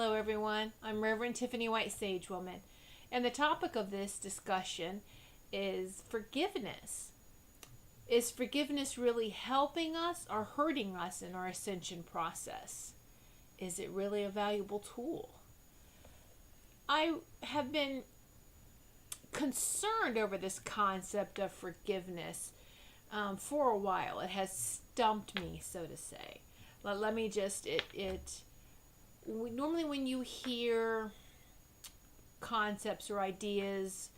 Hello, everyone. I'm Reverend Tiffany White Sage Woman, and the topic of this discussion is forgiveness. Is forgiveness really helping us or hurting us in our ascension process? Is it really a valuable tool? I have been concerned over this concept of forgiveness for a while. It has stumped me, so to say. Let me just, normally when you hear concepts or ideas,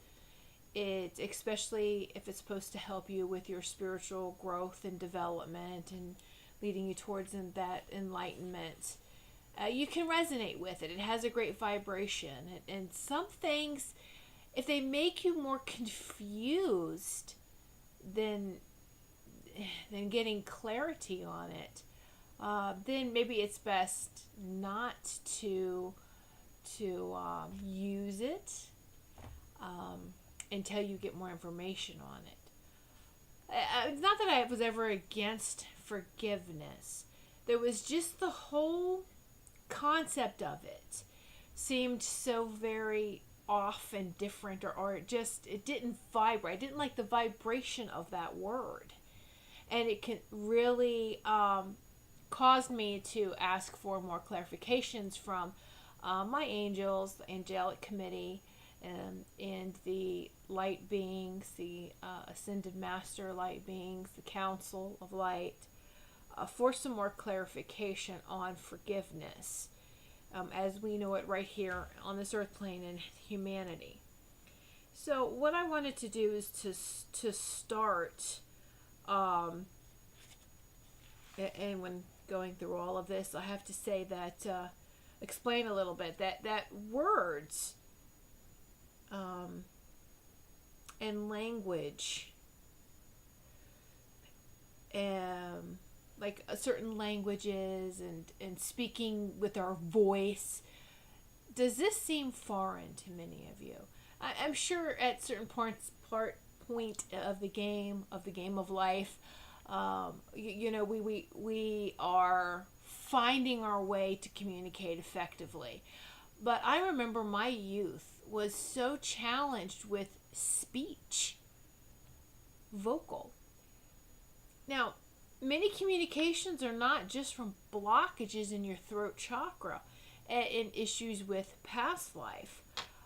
especially if it's supposed to help you with your spiritual growth and development and leading you towards that enlightenment, you can resonate with it. It has a great vibration. And some things, if they make you more confused than getting clarity on it, then maybe it's best not to use it until you get more information on it. It's not that I was ever against forgiveness. There was just the whole concept of it seemed so very off and different, or it didn't vibrate. I didn't like the vibration of that word, and it can really caused me to ask for more clarifications from my angels, the angelic committee, and the light beings, the ascended master light beings, the council of light, for some more clarification on forgiveness as we know it right here on this earth plane in humanity. So what I wanted to do is to start, and when going through all of this, I have to say that explain a little bit that words and language, like certain languages and speaking with our voice, does this seem foreign to many of you? I'm sure at certain point of the game of life, we are finding our way to communicate effectively. But I remember my youth was so challenged with speech, vocal. Now, many communications are not just from blockages in your throat chakra and issues with past life.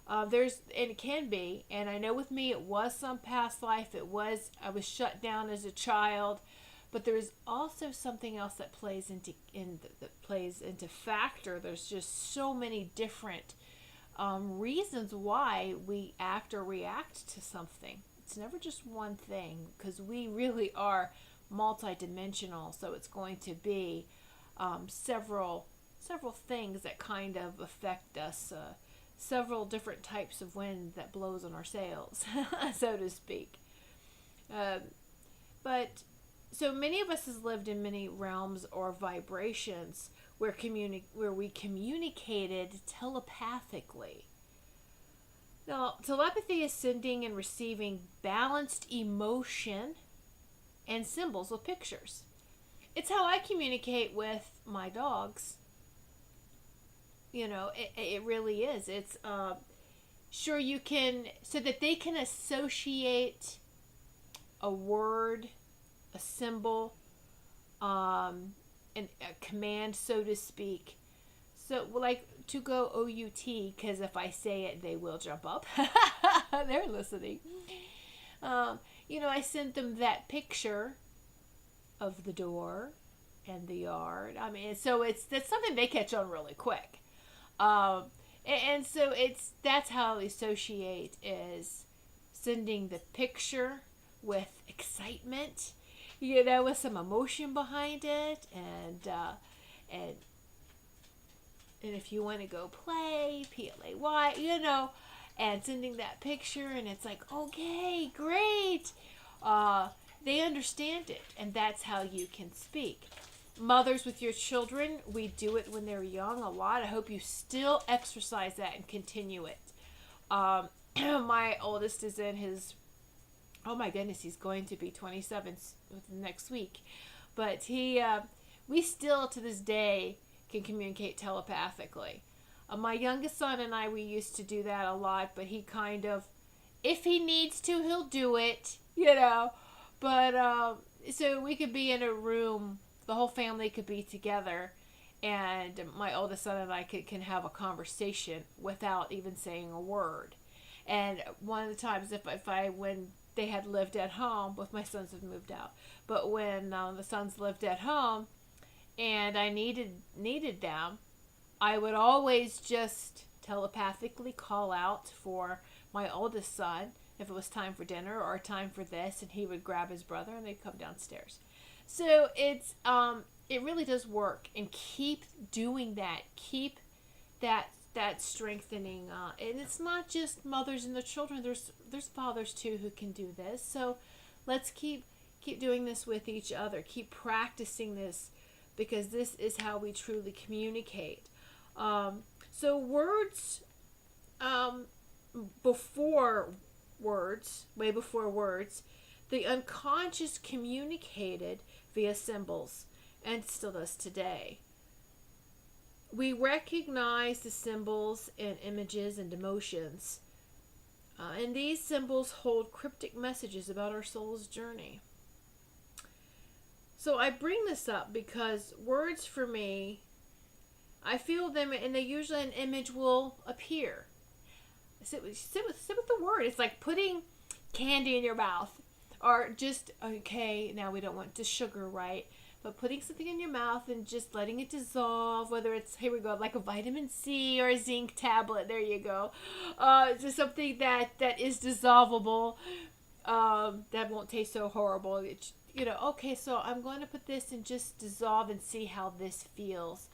And it can be, and I know with me it was some past life. I was shut down as a child, but there is also something else that plays into factor. There's just so many different reasons why we act or react to something. It's never just one thing, because we really are multidimensional. So it's going to be several things that kind of affect us. Several different types of wind that blows on our sails, so to speak. But so many of us has lived in many realms or vibrations where we communicated telepathically. Now, telepathy is sending and receiving balanced emotion and symbols with pictures. It's how I communicate with my dogs. It really is. It's sure you can, so that they can associate a word, a symbol, and a command, so to speak. So, like to go OUT, because if I say it, they will jump up. They're listening. I sent them that picture of the door and the yard. I mean, so that's something they catch on really quick. And so that's how they associate, is sending the picture with excitement, with some emotion behind it, and if you want to go play, PLAY, and sending that picture, and it's like, okay, great. They understand it, and that's how you can speak. Mothers with your children, we do it when they're young a lot. I hope you still exercise that and continue it. My oldest is in his, oh my goodness, he's going to be 27 next week. But we still to this day can communicate telepathically. My youngest son and I, we used to do that a lot, but he kind of, if he needs to, he'll do it, you know. But so we could be in a room, the whole family could be together, and my oldest son and I can have a conversation without even saying a word. And one of the times, when they had lived at home, both my sons have moved out, but when the sons lived at home, and I needed them, I would always just telepathically call out for my oldest son if it was time for dinner or time for this, and he would grab his brother and they'd come downstairs. So it really does work, and keep doing that. Keep that strengthening, and it's not just mothers and the children. There's fathers too who can do this. So let's keep doing this with each other. Keep practicing this, because this is how we truly communicate. So words, before words, way before words, the unconscious communicated via symbols, and still does today. We recognize the symbols and images and emotions, and these symbols hold cryptic messages about our soul's journey. So I bring this up because words, for me, I feel them, and they usually, an image will appear. Sit with the word. It's like putting candy in your mouth, or just, okay, now we don't want the sugar, right? But putting something in your mouth and just letting it dissolve, whether it's, here we go, like a vitamin C or a zinc tablet, there you go. Just something that is dissolvable, that won't taste so horrible. It's, okay, so I'm going to put this and just dissolve and see how this feels.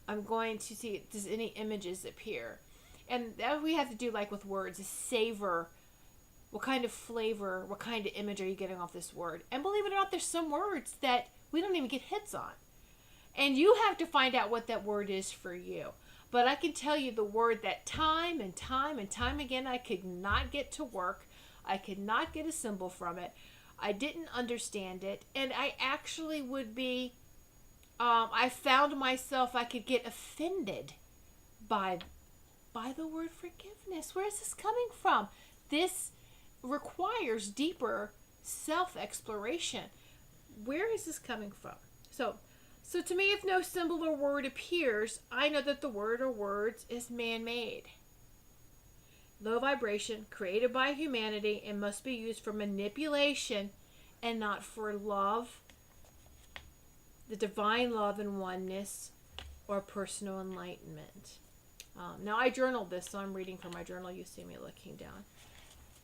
I'm going to see, does any images appear? And that we have to do, like with words, is savor. What kind of flavor, what kind of image are you getting off this word? And believe it or not, there's some words that we don't even get hits on. And you have to find out what that word is for you. But I can tell you the word that time and time and time again I could not get to work. I could not get a symbol from it. I didn't understand it. And I actually would be, I found myself, I could get offended by the word forgiveness. Where is this coming from? This requires deeper self-exploration. Where is this coming from? So to me, if no symbol or word appears, I know that the word or words is man-made. Low vibration, created by humanity, and must be used for manipulation and not for love, the divine love and oneness, or personal enlightenment. Now, I journaled this, so I'm reading from my journal. You see me looking down.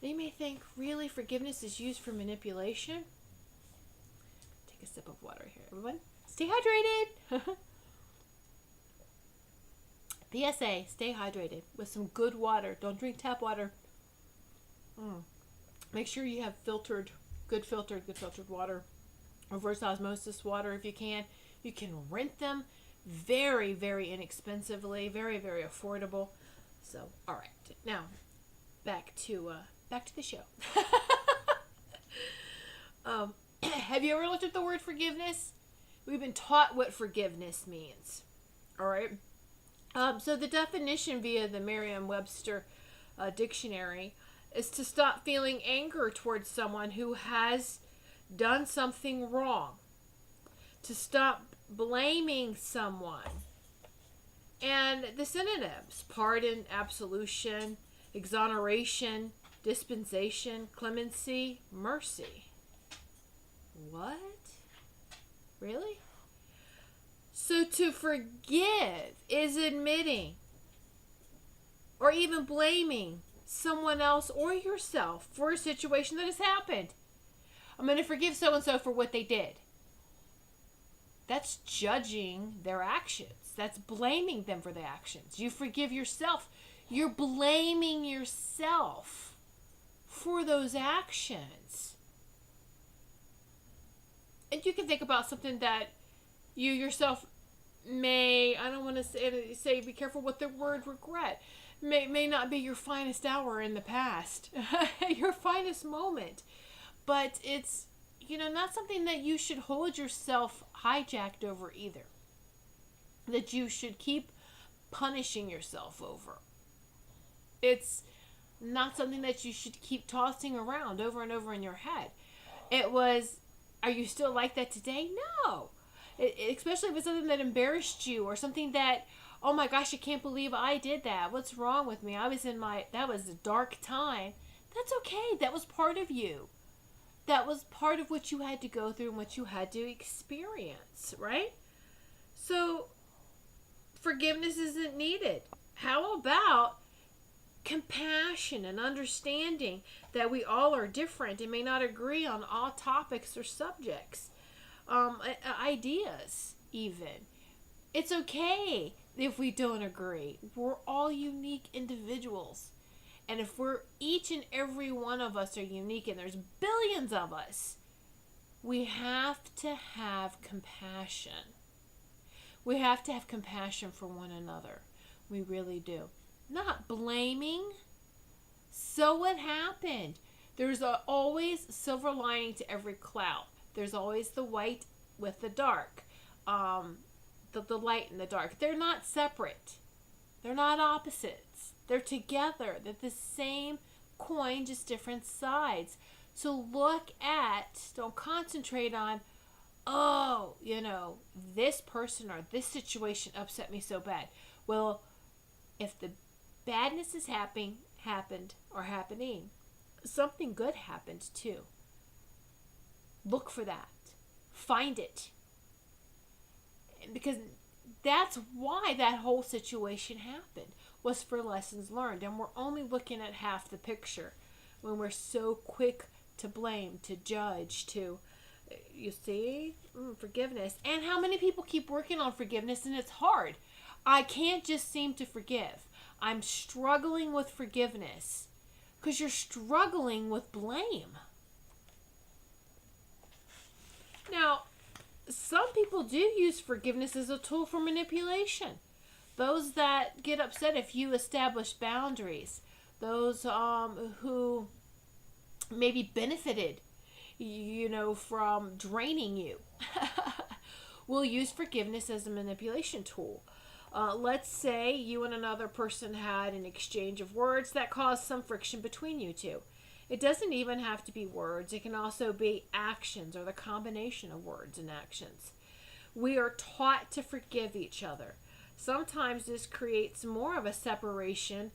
You may think, really, forgiveness is used for manipulation? Take a sip of water here, everyone. Stay hydrated. PSA, stay hydrated with some good water. Don't drink tap water. Make sure you have good filtered water. Reverse osmosis water if you can. You can rent them very, very inexpensively, very, very affordable. So, all right. Now, back to the show. Have you ever looked at the word forgiveness? We've been taught what forgiveness means. All right. So the definition via the Merriam-Webster dictionary is to stop feeling anger towards someone who has done something wrong. To stop blaming someone. And the synonyms: pardon, absolution, exoneration, dispensation, clemency, mercy. What? Really? So to forgive is admitting or even blaming someone else or yourself for a situation that has happened. I'm going to forgive so-and-so for what they did. That's judging their actions. That's blaming them for the actions. You forgive yourself. You're blaming yourself for those actions. And you can think about something that you yourself may, I don't want to say be careful with the word regret, may not be your finest hour in the past, your finest moment. But it's, not something that you should hold yourself hijacked over either. That you should keep punishing yourself over. It's not something that you should keep tossing around over and over in your head. It was, are you still like that today? No. Especially if it's something that embarrassed you or something that, oh my gosh, I can't believe I did that. What's wrong with me? That was a dark time. That's okay. That was part of you. That was part of what you had to go through and what you had to experience, right? So, forgiveness isn't needed. How about compassion and understanding that we all are different and may not agree on all topics or subjects, ideas even. It's okay if we don't agree. We're all unique individuals. And if each and every one of us are unique, and there's billions of us, we have to have compassion. We have to have compassion for one another. We really do. Not blaming. So what happened? There's always silver lining to every cloud. There's always the white with the dark. The light and the dark. They're not separate. They're not opposites. They're together. They're the same coin, just different sides. So don't concentrate on, this person or this situation upset me so bad. Well, if the badness is happening, something good happened too. Look for that. Find it. Because that's why that whole situation happened, was for lessons learned. And we're only looking at half the picture when we're so quick to blame, to judge, forgiveness. And how many people keep working on forgiveness and it's hard. I can't just seem to forgive. I'm struggling with forgiveness because you're struggling with blame. Now, some people do use forgiveness as a tool for manipulation. Those that get upset if you establish boundaries. Those who maybe benefited, from draining you, will use forgiveness as a manipulation tool. Let's say you and another person had an exchange of words that caused some friction between you two. It doesn't even have to be words. It can also be actions or the combination of words and actions. We are taught to forgive each other. Sometimes this creates more of a separation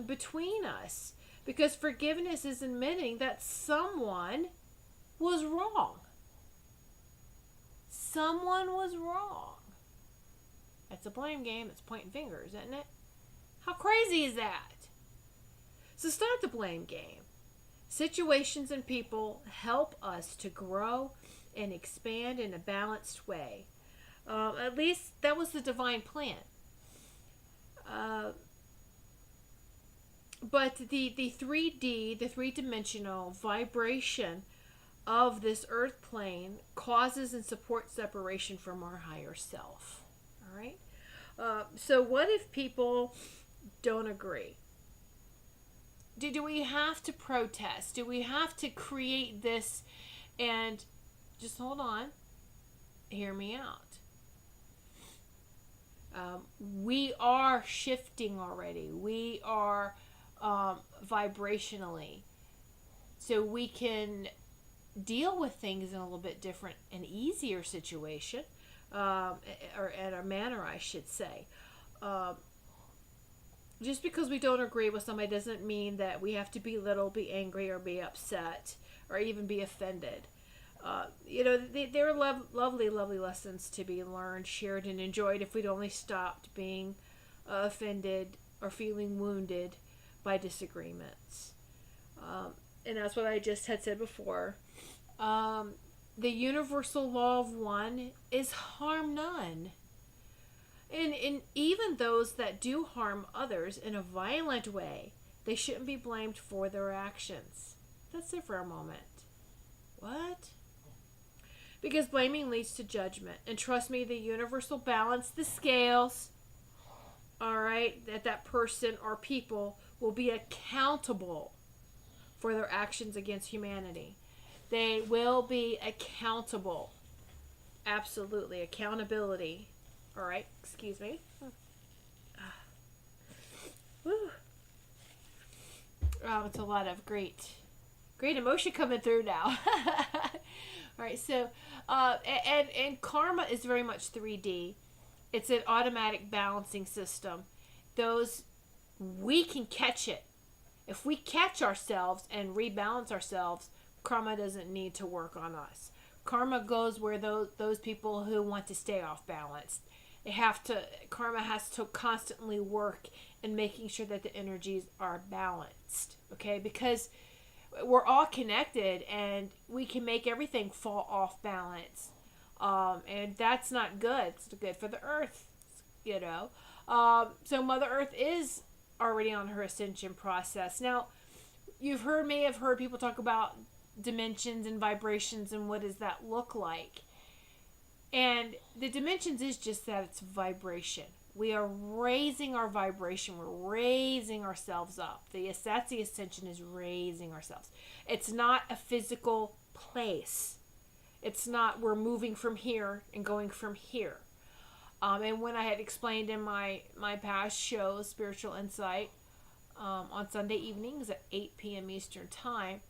between us because forgiveness is admitting that someone was wrong. Someone was wrong. It's a blame game. It's pointing fingers, isn't it? How crazy is that? So stop the blame game. Situations and people help us to grow and expand in a balanced way. At least that was the divine plan. But the 3D, the three-dimensional vibration of this earth plane causes and supports separation from our higher self. All right? So what if people don't agree? Do we have to protest? Do we have to create this? And just hold on. Hear me out. We are shifting already. We are vibrationally. So we can deal with things in a little bit different and easier situation. Or in a manner, I should say. Just because we don't agree with somebody doesn't mean that we have to belittle, be angry, or be upset, or even be offended. There are lovely, lovely lessons to be learned, shared, and enjoyed if we'd only stopped being offended or feeling wounded by disagreements. And that's what I just had said before. The universal law of one is harm none. And even those that do harm others in a violent way, they shouldn't be blamed for their actions. That's it for a moment. What? Because blaming leads to judgment. And trust me, the universal balance, the scales, all right, that person or people will be accountable for their actions against humanity. They will be accountable. Absolutely. Accountability. All right, excuse me. It's a lot of great emotion coming through now. All right, so and karma is very much 3D. It's an automatic balancing system. Those, we can catch it. If we catch ourselves and rebalance ourselves, karma doesn't need to work on us. Karma goes where those people who want to stay off balance. Karma has to constantly work in making sure that the energies are balanced. Okay? Because we're all connected and we can make everything fall off balance. And that's not good. It's good for the earth, So Mother Earth is already on her ascension process. Now, may have heard people talk about dimensions and vibrations and what does that look like. And the dimensions is just that, it's vibration. We are raising our vibration. We're raising ourselves up. That's the ascension, is raising ourselves. It's not a physical place. It's not we're moving from here and going from here. And when I had explained in my past shows, Spiritual Insight, on Sunday evenings at 8 p.m. Eastern Time,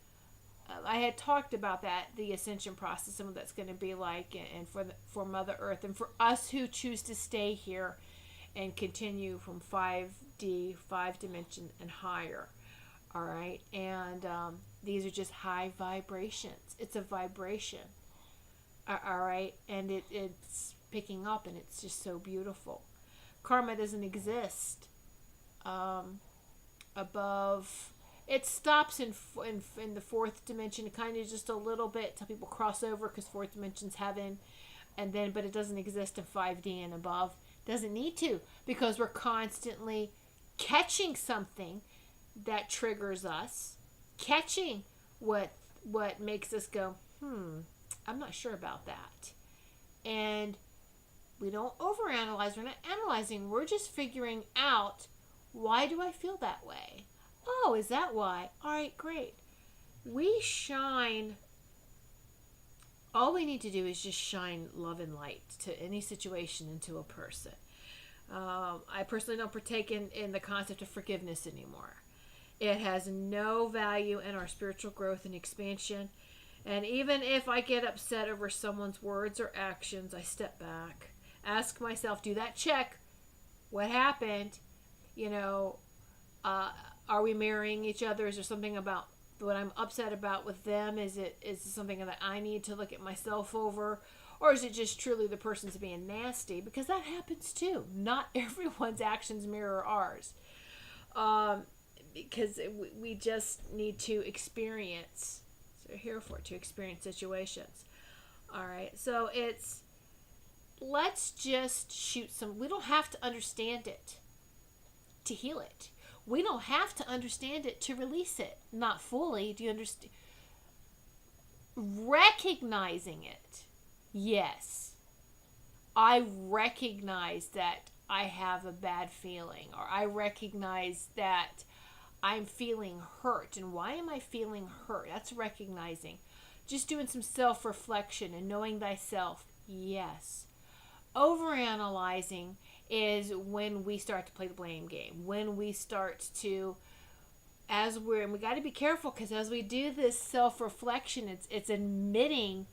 I had talked about that, the ascension process, and what that's going to be like, and for Mother Earth, and for us who choose to stay here and continue from 5D, 5 dimension and higher. All right, and these are just high vibrations. It's a vibration. All right, and it's picking up, and it's just so beautiful. Karma doesn't exist above. It stops in the 4th dimension, kind of just a little bit till people cross over, because 4th dimension's heaven, but it doesn't exist in 5D and above. Doesn't need to, because we're constantly catching something that triggers us, catching what makes us go, I'm not sure about that. And we don't overanalyze. We're not analyzing. We're just figuring out, why do I feel that way? Oh, is that why? All right, great. We shine. All we need to do is just shine love and light to any situation and to a person. I personally don't partake in the concept of forgiveness anymore. It has no value in our spiritual growth and expansion. And even if I get upset over someone's words or actions, I step back, ask myself, do that check. What happened? Are we marrying each other? Is there something about what I'm upset about with them? Is it something that I need to look at myself over? Or is it just truly the person's being nasty? Because that happens too. Not everyone's actions mirror ours. Because we just need to experience. So we're here for it, to experience situations. All right. So let's just shoot some. We don't have to understand it to heal it. We don't have to understand it to release it. Not fully. Do you understand? Recognizing it. Yes. I recognize that I have a bad feeling, or I recognize that I'm feeling hurt. And why am I feeling hurt? That's recognizing. Just doing some self-reflection and knowing thyself. Yes. Overanalyzing is when we start to play the blame game. When we start to, and we got to be careful, because as we do this self-reflection, it's admitting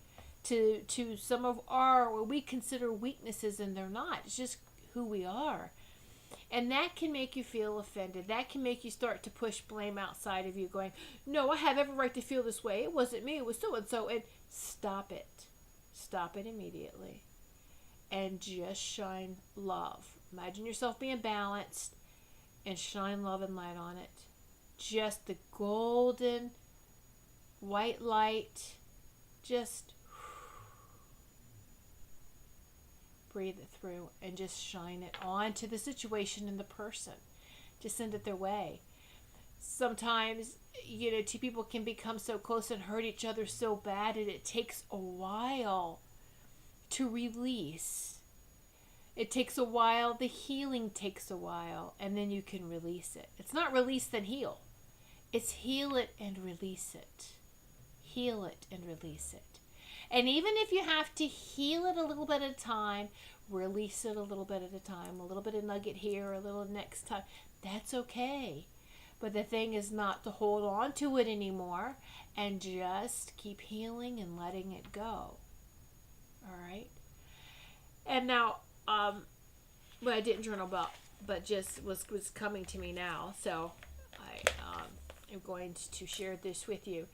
to some of our, what we consider weaknesses, and they're not. It's just who we are. And that can make you feel offended. That can make you start to push blame outside of you, going, no, I have every right to feel this way. It wasn't me, it was so-and-so. And stop it. Stop it immediately. And just shine love. Imagine yourself being balanced and shine love and light on it. Just the golden white light. Just breathe it through and just shine it onto the situation and the person. Just send it their way. Sometimes, two people can become so close and hurt each other so bad, and it takes a while to release. It takes a while. The healing takes a while, and then you can release it. It's not release then heal. It's heal it and release it. Heal it and release it. And even if you have to heal it a little bit at a time, release it a little bit at a time, a little bit of nugget here, a little next time, that's okay. But the thing is not to hold on to it anymore and just keep healing and letting it go. All right. And now, what I didn't journal about, but just was coming to me now. So I am going to share this with you.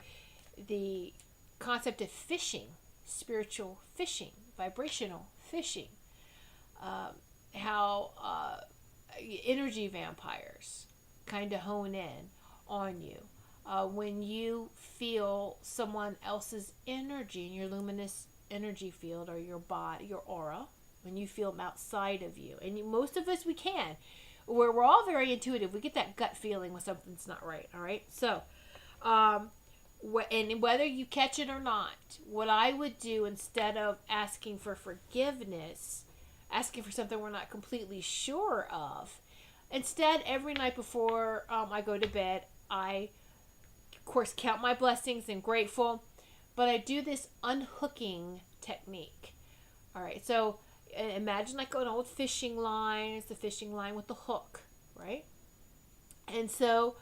The concept of fishing, spiritual fishing, vibrational fishing. How energy vampires kind of hone in on you. When you feel someone else's energy in your luminous energy field or your body, your aura, when you feel them outside of you, and most of us, we can, we're all very intuitive. We get that gut feeling when something's not right. All right, so and whether you catch it or not, what I would do instead of asking for forgiveness, asking for something we're not completely sure of, instead, every night before I go to bed, I, of course, count my blessings and grateful, but I do this unhooking technique. All right, so imagine like an old fishing line. It's the fishing line with the hook, right? And so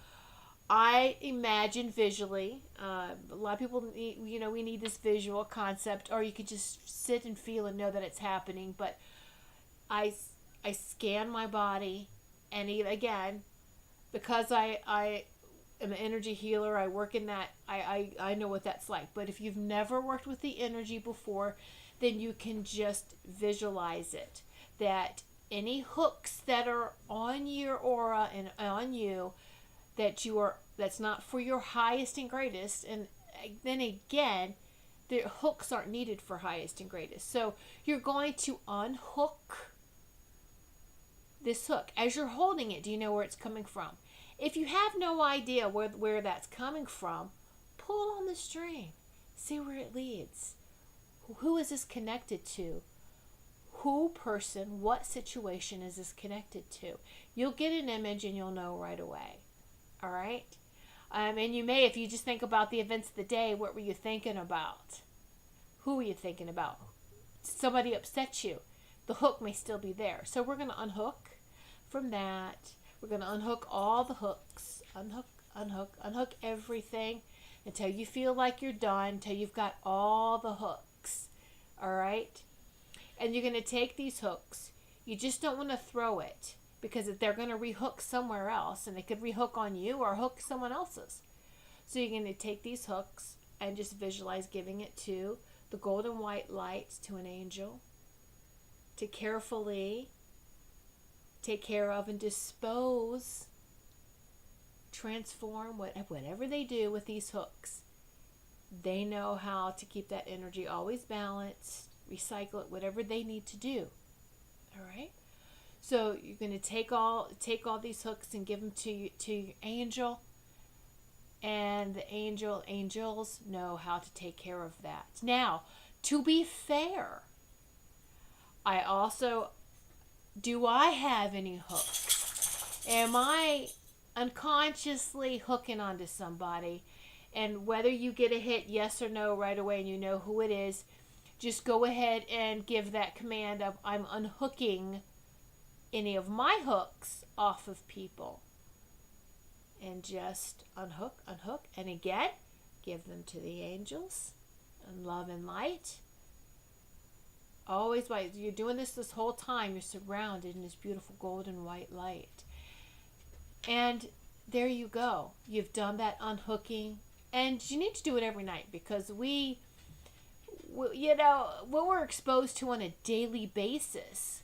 I imagine visually. A lot of people need, we need this visual concept, or you could just sit and feel and know that it's happening. But I scan my body, and again, because I am an energy healer, I work in that. I know what that's like. But if you've never worked with the energy before, then you can just visualize it. That any hooks that are on your aura and on you, that's not for your highest and greatest, and then again, the hooks aren't needed for highest and greatest. So you're going to unhook this hook. As you're holding it, do you know where it's coming from? If you have no idea where that's coming from, pull on the string. See where it leads. Who is this connected to? Who, person, what situation is this connected to? You'll get an image and you'll know right away. All right? And you may, if you just think about the events of the day, what were you thinking about? Who were you thinking about? Somebody upset you. The hook may still be there. So we're going to unhook from that. We're going to unhook all the hooks. Unhook everything until you feel like you're done, until you've got all the hooks. All right? And you're going to take these hooks. You just don't want to throw it, because if they're going to rehook somewhere else, and they could rehook on you or hook someone else's. So you're going to take these hooks and just visualize giving it to the golden white light, to an angel, to carefully take care of and dispose, transform, whatever they do with these hooks. They know how to keep that energy always balanced, recycle it, whatever they need to do. All right? So you're going to take all these hooks and give them to your angel, and the angels know how to take care of that. Now, to be fair, do I have any hooks? Am I unconsciously hooking onto somebody? And whether you get a hit, yes or no, right away, and you know who it is, just go ahead and give that command of, I'm unhooking any of my hooks off of people. And just unhook, and again, give them to the angels and love and light. Always, while you're doing this whole time, you're surrounded in this beautiful golden white light. And there you go. You've done that unhooking. And you need to do it every night, because what we're exposed to on a daily basis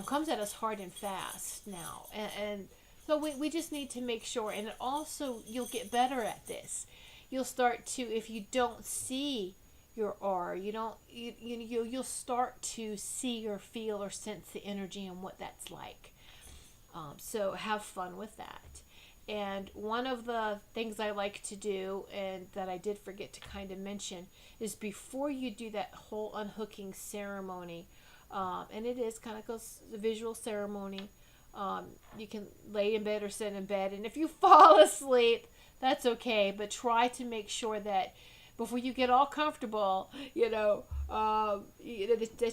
comes at us hard and fast now. And so we just need to make sure. And also, you'll get better at this. You'll start to, if you don't see your aura, you'll start to see or feel or sense the energy and what that's like. So have fun with that. And one of the things I like to do, and that I did forget to kind of mention, is before you do that whole unhooking ceremony, and it is kind of a visual ceremony, you can lay in bed or sit in bed, and if you fall asleep, that's okay, but try to make sure that before you get all comfortable, that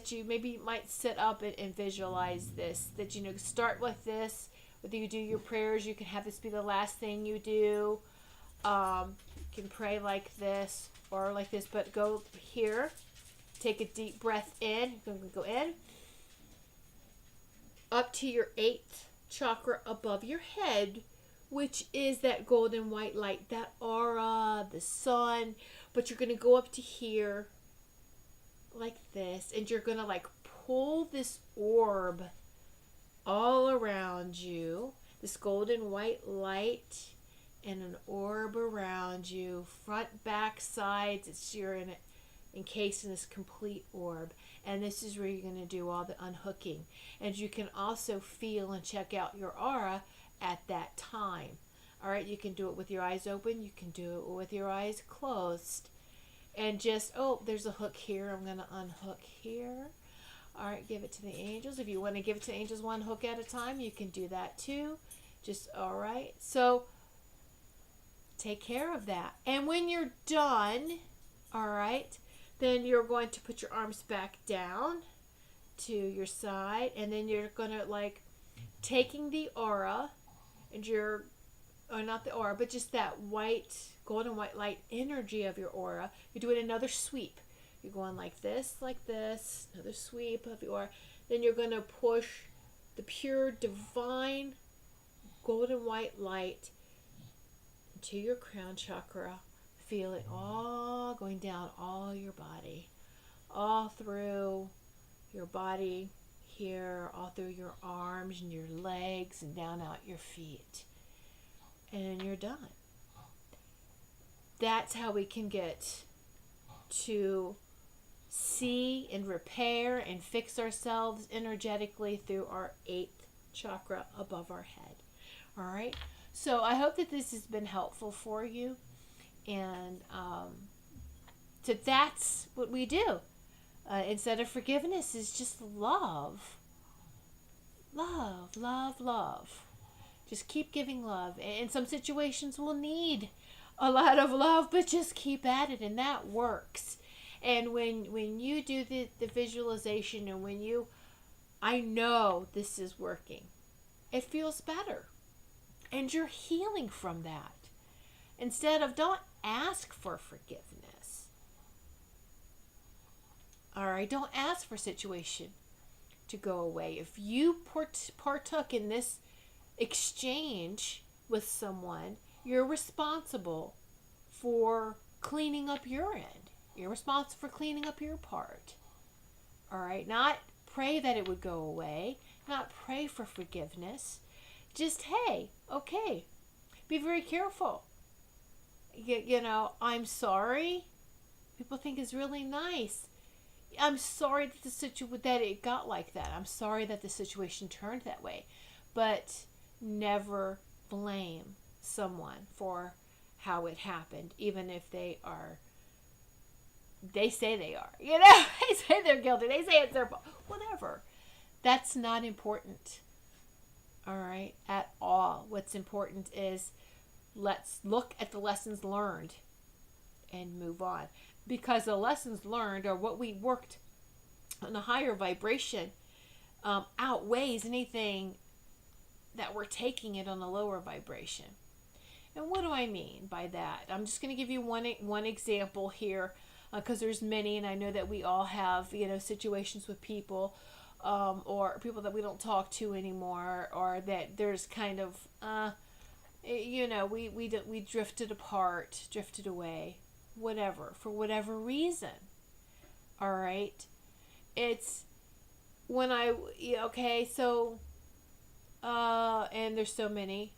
you maybe might sit up and visualize this, that, start with this, Whether you do your prayers, you can have this be the last thing you do. You can pray like this or like this, but go here. Take a deep breath in. You're going to go in. Up to your 8th chakra above your head, which is that golden white light, that aura, the sun. But you're going to go up to here like this, and you're going to like pull this orb all around you, this golden white light and an orb around you, front, back, sides. You're encased in this complete orb, and this is where you're going to do all the unhooking. And you can also feel and check out your aura at that time. All right, you can do it with your eyes open, you can do it with your eyes closed, and just, oh, there's a hook here, I'm going to unhook here. All right, give it to the angels. If you want to give it to the angels one hook at a time, you can do that too. Just, all right, so take care of that. And when you're done, all right, then you're going to put your arms back down to your side, and then you're going to like taking the aura, and you're, or not the aura, but just that white, golden white light energy of your aura. You're doing another sweep. You're going like this, another sweep of your aura. Then you're going to push the pure divine golden white light into your crown chakra. Feel it all going down all your body, all through your body here, all through your arms and your legs and down out your feet. And you're done. That's how we can get to see and repair and fix ourselves energetically through our 8th chakra above our head. All right. So I hope that this has been helpful for you. And so that's what we do. Instead of forgiveness is just love. Love, love, love. Just keep giving love. In some situations we'll need a lot of love, but just keep at it, and that works. And when you do the visualization, and when you, I know this is working, it feels better. And you're healing from that. Instead of, don't ask for forgiveness. All right, don't ask for a situation to go away. If you partook in this exchange with someone, you're responsible for cleaning up your end. You're responsible for cleaning up your part. All right, not pray that it would go away, not pray for forgiveness. Just, hey, okay, be very careful. You know, I'm sorry. People think is really nice. I'm sorry that that it got like that. I'm sorry that the situation turned that way. But never blame someone for how it happened, even if they say they are. You know, they say they're guilty. They say it's their fault. Whatever. That's not important. All right, at all. What's important is let's look at the lessons learned and move on. Because the lessons learned are what we worked on a higher vibration outweighs anything that we're taking it on a lower vibration. And what do I mean by that? I'm just going to give you one example here, because there's many, and I know that we all have, you know, situations with people or people that we don't talk to anymore, or that there's kind of you know, we drifted apart, drifted away, whatever, for whatever reason. All right, it's when okay, so and there's so many,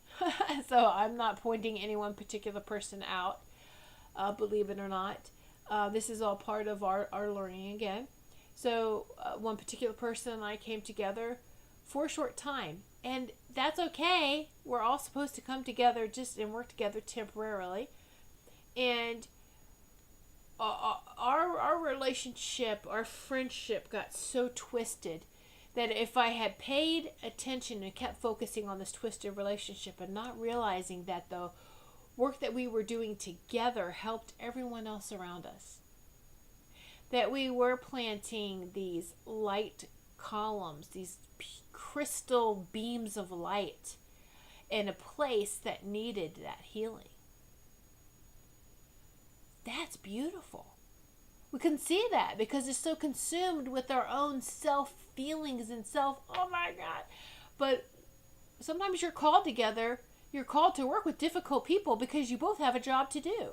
so I'm not pointing any one particular person out, believe it or not. This is all part of our learning again. So one particular person and I came together for a short time, and that's okay. We're all supposed to come together and work together temporarily. And our relationship, our friendship got so twisted that if I had paid attention and kept focusing on this twisted relationship and not realizing that the work that we were doing together helped everyone else around us, that we were planting these light columns, these crystal beams of light in a place that needed that healing. That's beautiful. We can see that because they're so consumed with our own self feelings and oh my God. But sometimes you're called together, you're called to work with difficult people because you both have a job to do.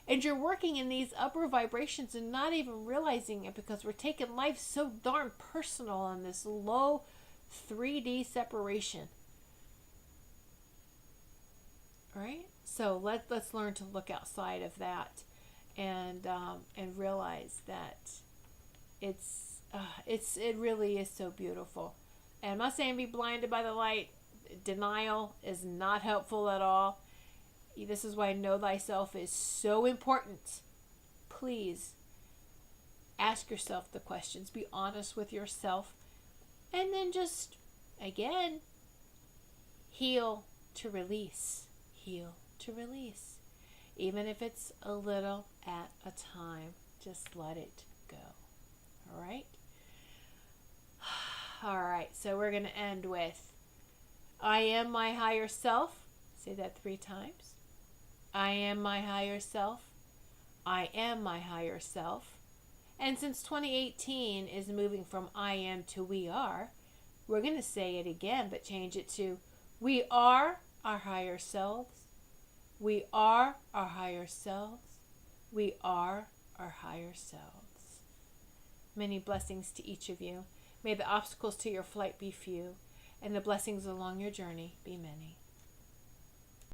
And you're working in these upper vibrations and not even realizing it because we're taking life so darn personal on this low 3D separation. All right? So let's learn to look outside of that and realize that it really is so beautiful. And I'm not saying be blinded by the light. Denial is not helpful at all. This is why know thyself is so important. Please ask yourself the questions. Be honest with yourself. And then just, again, heal to release. Heal to release. Even if it's a little at a time, just let it go. All right? All right, so we're going to end with, I am my higher self. Say that 3 times. I am my higher self. I am my higher self. And since 2018 is moving from I am to we are, we're going to say it again, but change it to we are our higher selves. We are our higher selves. We are our higher selves. Many blessings to each of you. May the obstacles to your flight be few, and the blessings along your journey be many.